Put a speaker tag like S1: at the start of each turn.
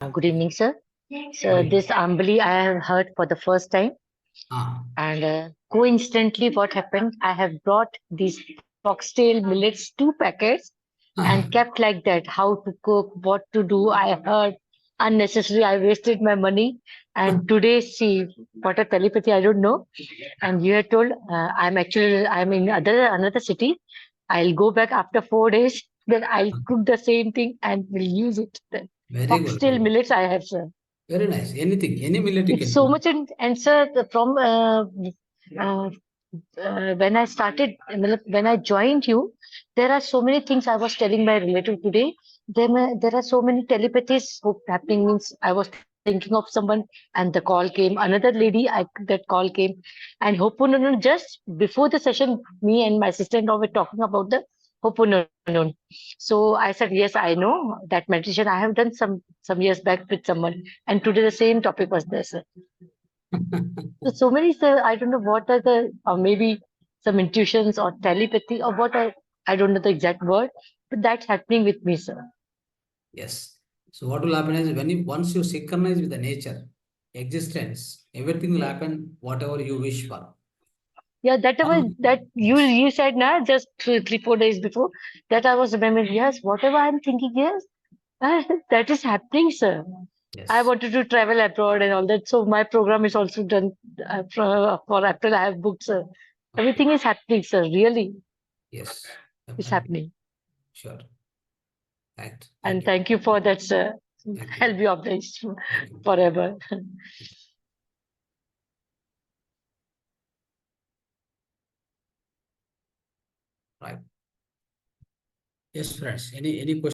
S1: Good evening, sir. So
S2: Good.
S1: this Ambali I have heard for the first time,
S2: Ah,
S1: and coincidentally, what happened? I have brought these foxtail millets, 2 packets, and kept like that. How to cook, what to do. I heard unnecessary. I wasted my money, and today, see what a telepathy. I don't know. And you had told I'm in another city. I'll go back after 4 days. Then I'll cook the same thing and will use it. Then
S2: very good.
S1: foxtail
S2: Very,
S1: millets I have, sir.
S2: very nice. Anything, any millet you
S1: It's
S2: can
S1: so
S2: put.
S1: much, and sir, from uh, when I started, when I joined you, there are so many things I was telling my relative today. There are so many telepathies happening. Means I was thinking of someone, and the call came. Another lady, that call came, and Ho'oponopono. Just before the session, me and my sister-in-law were talking about the Ho'oponopono. So I said, yes, I know that meditation. I have done some years back with someone, and today the same topic was there, sir. So many, sir, I don't know what are or maybe some intuitions or telepathy or what I don't know the exact word, but that's happening with me, sir.
S2: Yes. So what will happen is once you synchronize with the nature, existence, everything will happen whatever you wish for.
S1: Yeah, that
S2: Yes.
S1: you said now just 3 4 days before that I was remembering. Yes, whatever I'm thinking, yes, that is happening, sir. I
S2: Yes.
S1: wanted to travel abroad and all that, so my program is also done for April. I have booked, sir.
S2: Okay.
S1: Everything is happening, sir. Really,
S2: Yes.
S1: it's
S2: Definitely.
S1: happening.
S2: Sure. Right. Thank
S1: And
S2: you.
S1: thank you for that, sir.
S2: Thank you.
S1: I'll be obliged
S2: Thank you.
S1: forever.
S2: Right. Yes, friends. Any question?